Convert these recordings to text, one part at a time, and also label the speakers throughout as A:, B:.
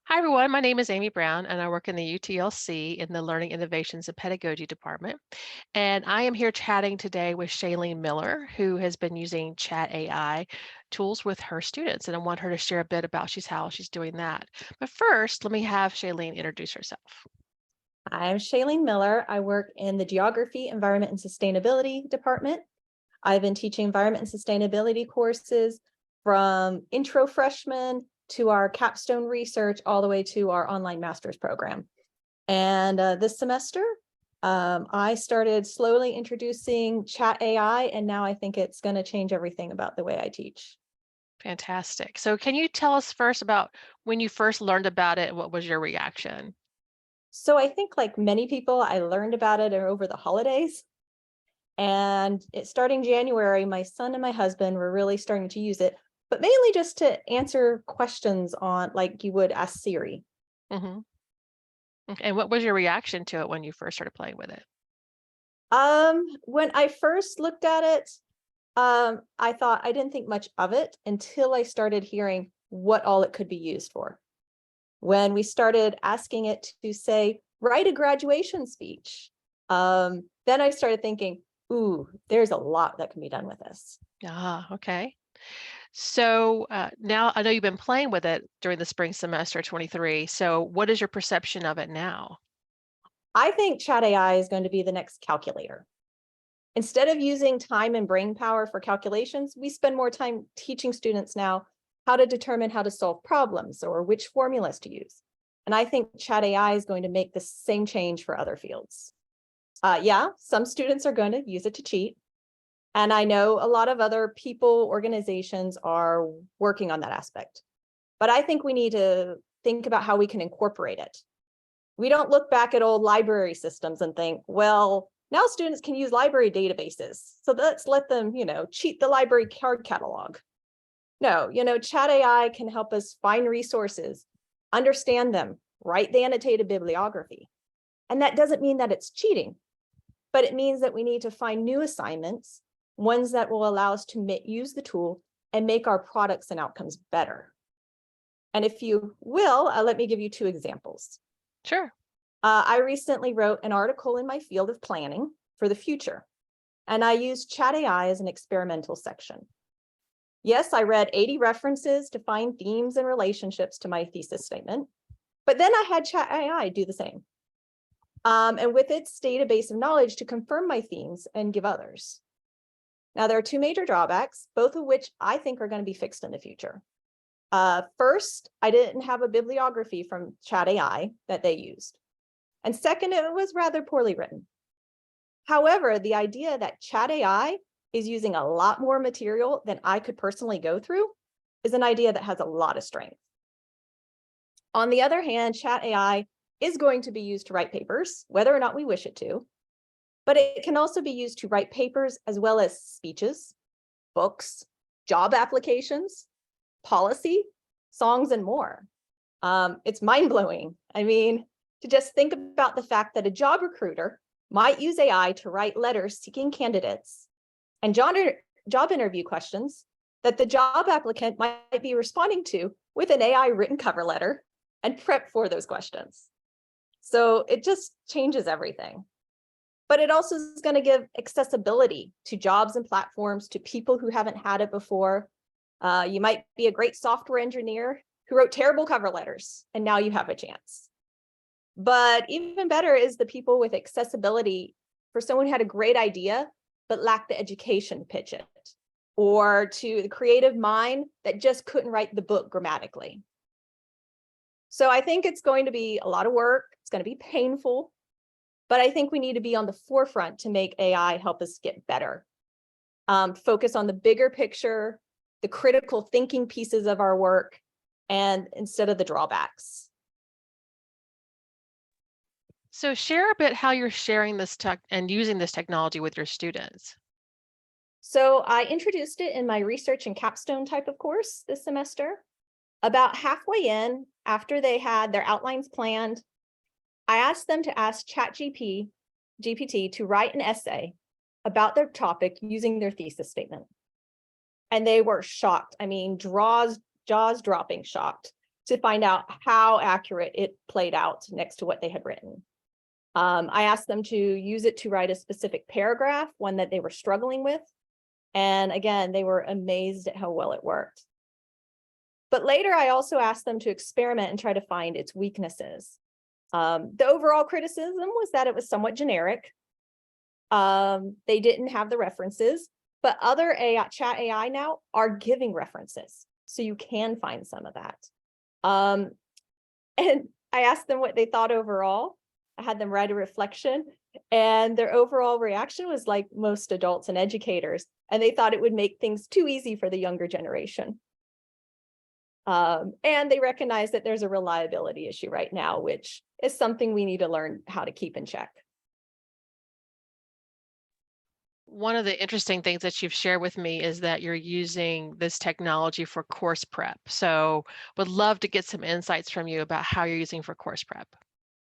A: Hi, everyone. My name is Amy Brown, and I work in the UTLC in the Learning Innovations and Pedagogy Department. And I am here chatting today with Shaleen Miller, who has been using Chat AI tools with her students. And I want her to share a bit about how she's doing that. But first, let me have Shaleen introduce herself.
B: I'm Shaleen Miller. I work in the Geography, Environment, and Sustainability Department. I've been teaching environment and sustainability courses from intro freshmen to our capstone research, all the way to our online master's program. And this semester, I started slowly introducing Chat AI, and now I think it's going to change everything about the way I teach.
A: Fantastic. So, can you tell us first about when you first learned about it? What was your reaction?
B: So I think, like many people, I learned about it over the holidays. And starting January, my son and my husband were really starting to use it, but mainly just to answer questions on, like you would ask Siri.
A: Hmm. And what was your reaction to it when you first started playing with it?
B: When I first looked at it, I didn't think much of it until I started hearing what all it could be used for. When we started asking it to say, write a graduation speech, then I started thinking, ooh, there's a lot that can be done with this.
A: Ah, okay. So now I know you've been playing with it during the spring semester 23. So what is your perception of it now?
B: I think Chat AI is going to be the next calculator. Instead of using time and brain power for calculations, we spend more time teaching students now how to determine how to solve problems or which formulas to use. And I think Chat AI is going to make the same change for other fields. Yeah, some students are going to use it to cheat. And I know a lot of other people, organizations are working on that aspect. But I think we need to think about how we can incorporate it. We don't look back at old library systems and think, well, now students can use library databases. So let's let them, cheat the library card catalog. No, Chat AI can help us find resources, understand them, write the annotated bibliography. And that doesn't mean that it's cheating, but it means that we need to find new assignments, ones that will allow us to use the tool and make our products and outcomes better. And if you will, let me give you two examples.
A: Sure.
B: I recently wrote an article in my field of planning for the future, and I used Chat AI as an experimental section. Yes, I read 80 references to find themes and relationships to my thesis statement, but then I had Chat AI do the same. And with its database of knowledge to confirm my themes and give others. Now, there are two major drawbacks, both of which I think are going to be fixed in the future. First, I didn't have a bibliography from Chat AI that they used. And second, it was rather poorly written. However, the idea that Chat AI is using a lot more material than I could personally go through is an idea that has a lot of strength. On the other hand, Chat AI is going to be used to write papers, whether or not we wish it to, but it can also be used to write papers as well as speeches, books, job applications, policy, songs, and more. It's mind-blowing. I mean, to just think about the fact that a job recruiter might use AI to write letters seeking candidates and job interview questions that the job applicant might be responding to with an AI written cover letter and prep for those questions. So it just changes everything. But it also is going to give accessibility to jobs and platforms to people who haven't had it before. You might be a great software engineer who wrote terrible cover letters, and now you have a chance. But even better is the people with accessibility for someone who had a great idea, but lacked the education to pitch it, or to the creative mind that just couldn't write the book grammatically. So I think it's going to be a lot of work. It's going to be painful, but I think we need to be on the forefront to make AI help us get better. Focus on the bigger picture, the critical thinking pieces of our work, and instead of the drawbacks.
A: So share a bit how you're sharing this tech and using this technology with your students.
B: So I introduced it in my research and capstone type of course this semester. About halfway in, after they had their outlines planned, I asked them to ask GPT to write an essay about their topic using their thesis statement. And they were shocked. I mean, jaws dropping shocked. to find out how accurate it played out next to what they had written. I asked them to use it to write a specific paragraph, one that they were struggling with. And again, they were amazed at how well it worked. But later, I also asked them to experiment and try to find its weaknesses. The overall criticism was that it was somewhat generic. They didn't have the references, but other chat AI now are giving references. So you can find some of that. And I asked them what they thought overall. I had them write a reflection, and their overall reaction was like most adults and educators, and they thought it would make things too easy for the younger generation. And they recognize that there's a reliability issue right now, which is something we need to learn how to keep in check.
A: One of the interesting things that you've shared with me is that you're using this technology for course prep. So would love to get some insights from you about how you're using for course prep.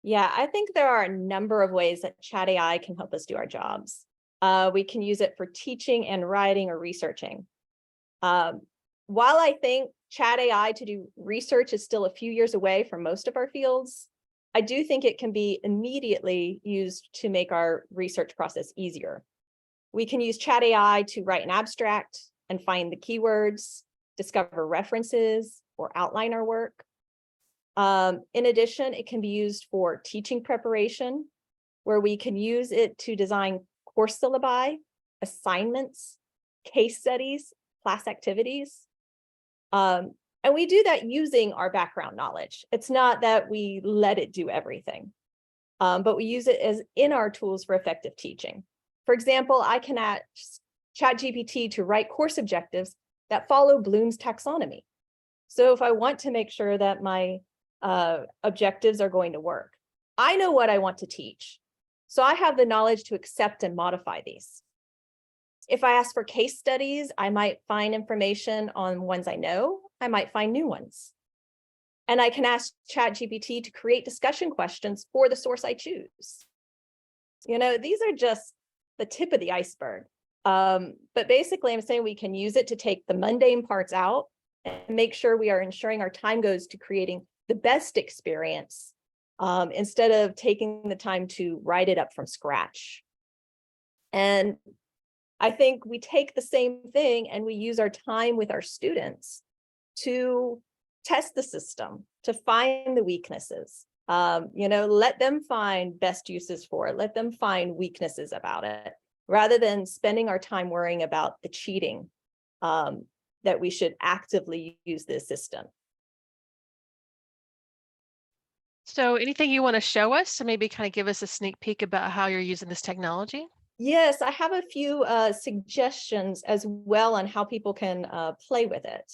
B: Yeah, I think there are a number of ways that chat AI can help us do our jobs. We can use it for teaching and writing or researching. While I think chat AI to do research is still a few years away from most of our fields, I do think it can be immediately used to make our research process easier. We can use chat AI to write an abstract and find the keywords, discover references, or outline our work. In addition, it can be used for teaching preparation, where we can use it to design course syllabi, assignments, case studies, class activities. And we do that using our background knowledge. It's not that we let it do everything, but we use it as in our tools for effective teaching. For example, I can ask ChatGPT to write course objectives that follow Bloom's taxonomy. So if I want to make sure that my objectives are going to work, I know what I want to teach. So I have the knowledge to accept and modify these. If I ask for case studies, I might find information on ones I know. I might find new ones. And I can ask ChatGPT to create discussion questions for the source I choose. You know, these are just the tip of the iceberg. But basically, I'm saying we can use it to take the mundane parts out and make sure we are ensuring our time goes to creating the best experience instead of taking the time to write it up from scratch. And I think we take the same thing and we use our time with our students to test the system, to find the weaknesses. Let them find best uses for it. Let them find weaknesses about it, rather than spending our time worrying about the cheating, that we should actively use this system.
A: So anything you want to show us to maybe kind of give us a sneak peek about how you're using this technology?
B: Yes, I have a few suggestions as well on how people can play with it.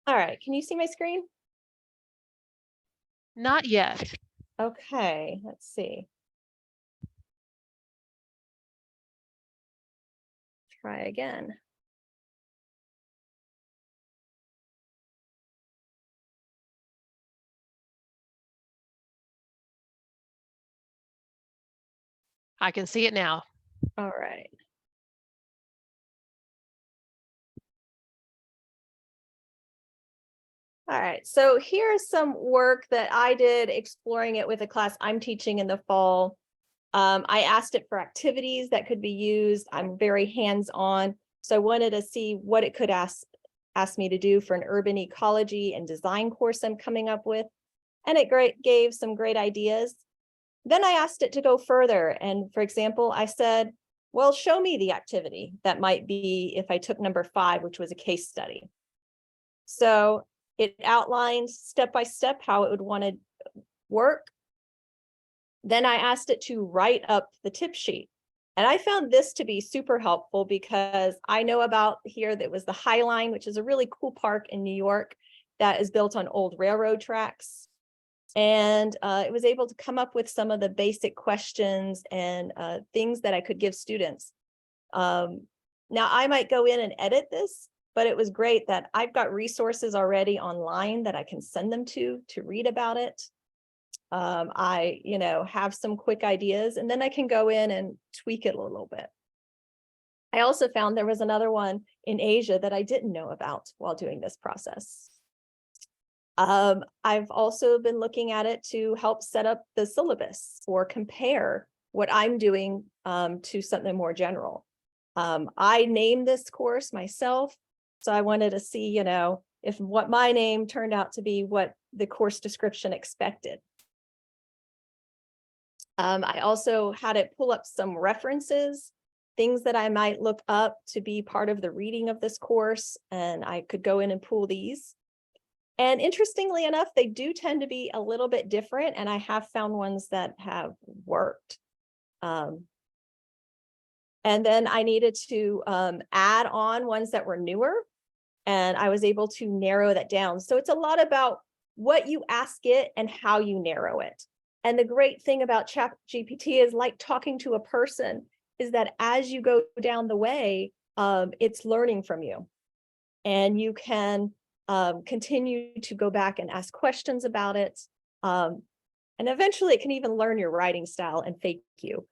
B: All right, can you see my screen?
A: Not yet.
B: Okay, let's see. Try again.
A: I can see it now.
B: All right. All right, so here's some work that I did exploring it with a class I'm teaching in the fall. I asked it for activities that could be used. I'm very hands-on, so I wanted to see what it could ask me to do for an urban ecology and design course I'm coming up with. And it gave some great ideas. Then I asked it to go further. And for example, I said, well, show me the activity that might be if I took number 5, which was a case study. So it outlined step by step how it would want to work. Then I asked it to write up the tip sheet. And I found this to be super helpful because I know about here that was the High Line, which is a really cool park in New York that is built on old railroad tracks. And it was able to come up with some of the basic questions and things that I could give students. Now I might go in and edit this, but it was great that I've got resources already online that I can send them to read about it. I, have some quick ideas, and then I can go in and tweak it a little bit. I also found there was another one in Asia that I didn't know about while doing this process. I've also been looking at it to help set up the syllabus or compare what I'm doing to something more general. I named this course myself, so I wanted to see, if what my name turned out to be what the course description expected. I also had it pull up some references, things that I might look up to be part of the reading of this course, and I could go in and pull these. And interestingly enough, they do tend to be a little bit different, and I have found ones that have worked. And then I needed to add on ones that were newer, and I was able to narrow that down. So it's a lot about what you ask it and how you narrow it. And the great thing about ChatGPT is, like talking to a person, is that as you go down the way, it's learning from you. And you can continue to go back and ask questions about it. And eventually it can even learn your writing style and fake you.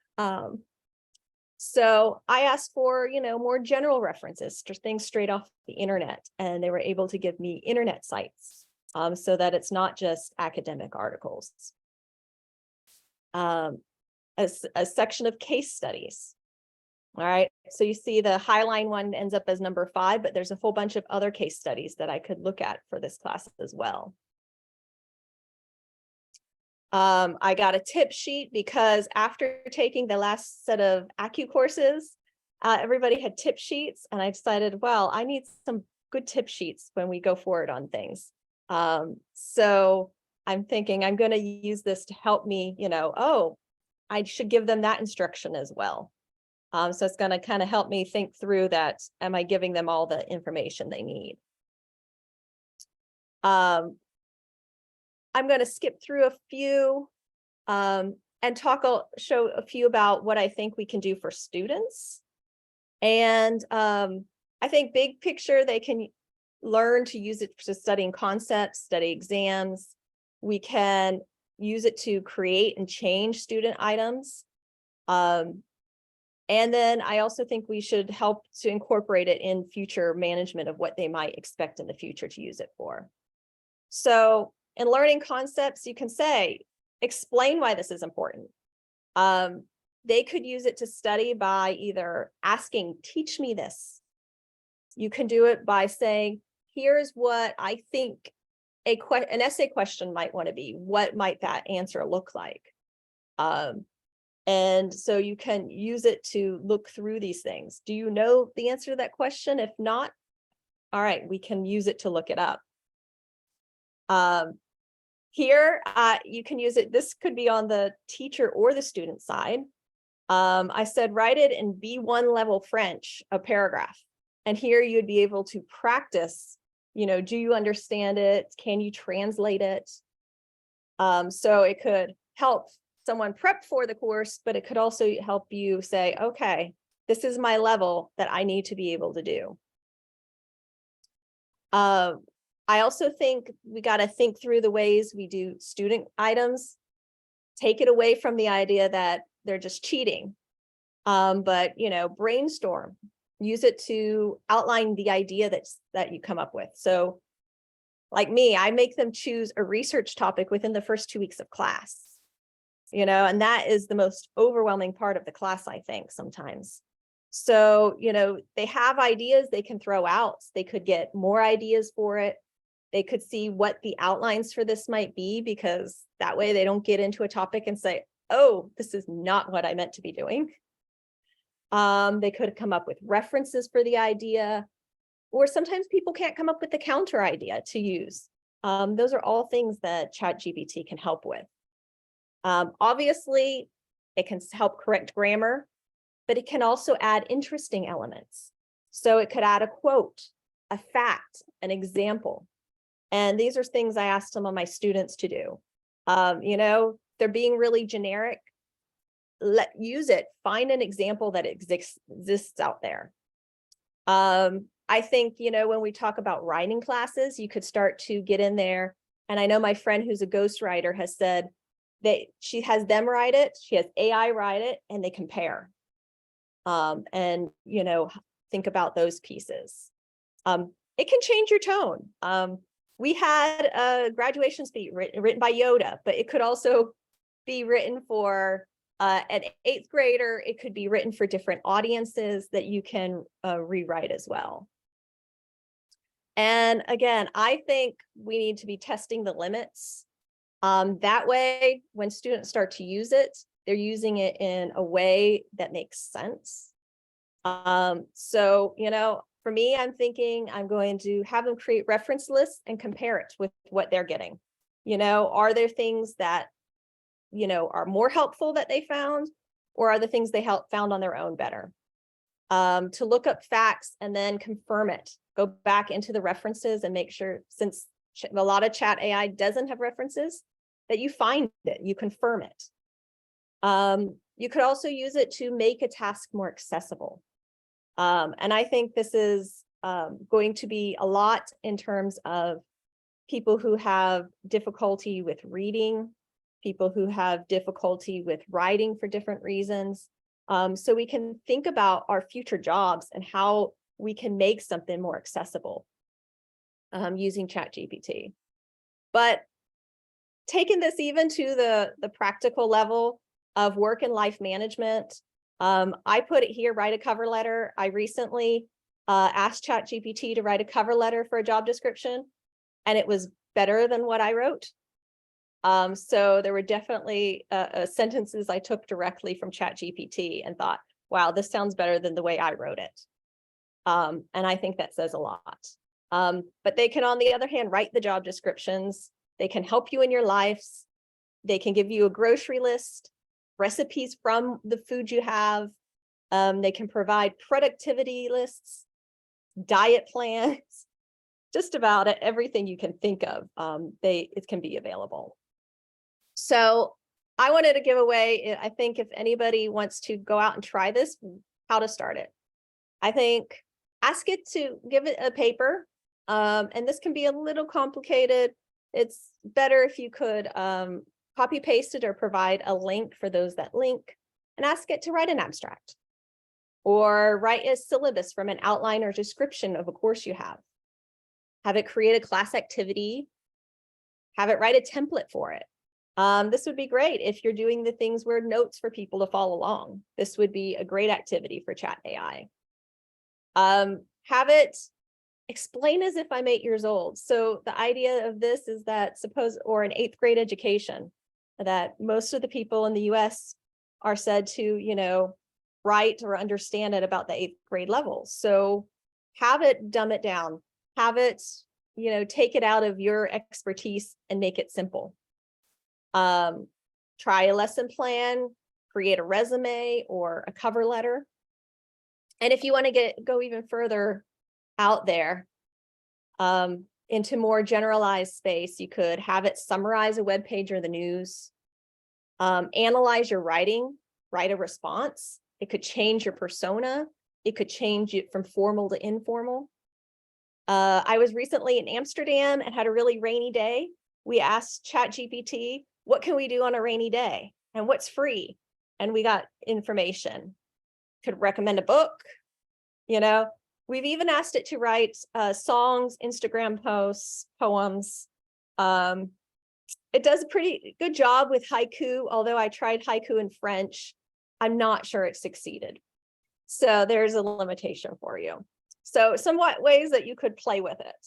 B: So I asked for, more general references, just things straight off the internet, and they were able to give me internet sites so that it's not just academic articles. A section of case studies. All right, so you see the Highline one ends up as number 5, but there's a whole bunch of other case studies that I could look at for this class as well. I got a tip sheet because after taking the last set of ACU courses, everybody had tip sheets, and I decided, well, I need some good tip sheets when we go forward on things. So I'm thinking I'm going to use this to help me, oh, I should give them that instruction as well. So it's going to kind of help me think through that. Am I giving them all the information they need? I'm going to skip through a few and show a few about what I think we can do for students. And I think big picture, they can learn to use it for studying concepts, study exams. We can use it to create and change student items. And then I also think we should help to incorporate it in future management of what they might expect in the future to use it for. So in learning concepts, you can say, explain why this is important. They could use it to study by either asking, teach me this. You can do it by saying, here's what I think an essay question might want to be. What might that answer look like? And so you can use it to look through these things. Do you know the answer to that question? If not, all right, we can use it to look it up. Here, you can use it. This could be on the teacher or the student side. I said, write it in B1 level French, a paragraph. And here you'd be able to practice, do you understand it? Can you translate it? So it could help someone prep for the course, but it could also help you say, okay, this is my level that I need to be able to do. I also think we got to think through the ways we do student items, take it away from the idea that they're just cheating, but, brainstorm, use it to outline the idea that you come up with. So like me, I make them choose a research topic within the first 2 weeks of class. And that is the most overwhelming part of the class, I think, sometimes. So, they have ideas they can throw out. They could get more ideas for it. They could see what the outlines for this might be, because that way they don't get into a topic and say, oh, this is not what I meant to be doing. They could come up with references for the idea, or sometimes people can't come up with the counter idea to use. Those are all things that ChatGPT can help with. Obviously, it can help correct grammar, but it can also add interesting elements. So it could add a quote, a fact, an example. And these are things I asked some of my students to do. They're being really generic. Use it. Find an example that exists out there. I think, when we talk about writing classes, you could start to get in there. And I know my friend who's a ghostwriter has said that she has them write it, she has AI write it, and they compare. And, think about those pieces. It can change your tone. We had a graduation speech written by Yoda, but it could also be written for an 8th grader. It could be written for different audiences that you can rewrite as well. And again, I think we need to be testing the limits. That way, when students start to use it, they're using it in a way that makes sense. So, for me, I'm thinking I'm going to have them create reference lists and compare it with what they're getting. Are there things that, are more helpful that they found, or are the things they found on their own better? To look up facts and then confirm it. Go back into the references and make sure, since a lot of chat AI doesn't have references, that you find it, you confirm it. You could also use it to make a task more accessible. And I think this is going to be a lot in terms of people who have difficulty with reading, people who have difficulty with writing for different reasons. So we can think about our future jobs and how we can make something more accessible using ChatGPT. But taking this even to the practical level of work and life management, I put it here, write a cover letter. I recently asked ChatGPT to write a cover letter for a job description, and it was better than what I wrote. So there were definitely sentences I took directly from ChatGPT and thought, wow, this sounds better than the way I wrote it. And I think that says a lot. But they can, on the other hand, write the job descriptions. They can help you in your lives. They can give you a grocery list, recipes from the food you have. They can provide productivity lists, diet plans, just about everything you can think of. It can be available. So I wanted to give away, I think if anybody wants to go out and try this, how to start it. I think ask it to give it a paper. And this can be a little complicated. It's better if you could copy paste it or provide a link for those that link, and ask it to write an abstract or write a syllabus from an outline or description of a course you have. Have it create a class activity. Have it write a template for it. This would be great if you're doing the things where notes for people to follow along. This would be a great activity for chat AI. Have it explain as if I'm 8 years old. So the idea of this is that or an 8th grade education, that most of the people in the US are said to, write or understand at about the 8th grade level. So have it dumb it down, have it, take it out of your expertise and make it simple. Try a lesson plan, create a resume or a cover letter. And if you want to go even further out there, into more generalized space, you could have it summarize a web page or the news, analyze your writing, write a response. It could change your persona. It could change it from formal to informal. I was recently in Amsterdam and had a really rainy day. We asked ChatGPT, what can we do on a rainy day and what's free? And we got information. Could recommend a book, We've even asked it to write songs, Instagram posts, poems. It does a pretty good job with haiku, although I tried haiku in French. I'm not sure it succeeded. So there's a limitation for you. So some ways that you could play with it.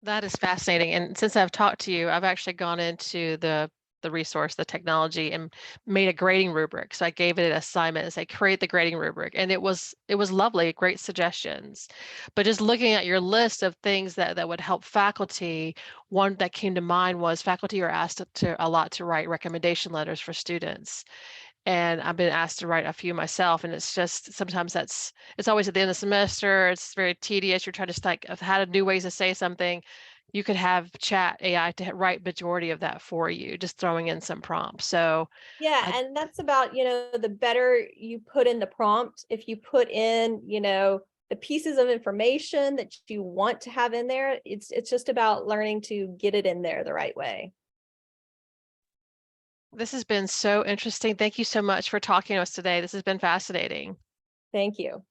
A: That is fascinating. And since I've talked to you, I've actually gone into the resource, the technology, and made a grading rubric. So I gave it an assignment and say, create the grading rubric. And it was lovely, great suggestions. But just looking at your list of things that would help faculty, one that came to mind was faculty are asked a lot to write recommendation letters for students. and I've been asked to write a few myself, and it's just sometimes it's always at the end of the semester. It's very tedious. You're trying to like have had new ways to say something. You could have chat AI to write majority of that for you, just throwing in some prompts. So
B: Yeah,
A: I
B: and that's about, the better you put in the prompt, if you put in, the pieces of information that you want to have in there, it's just about learning to get it in there the right way.
A: This has been so interesting. Thank you so much for talking to us today. This has been fascinating.
B: Thank you.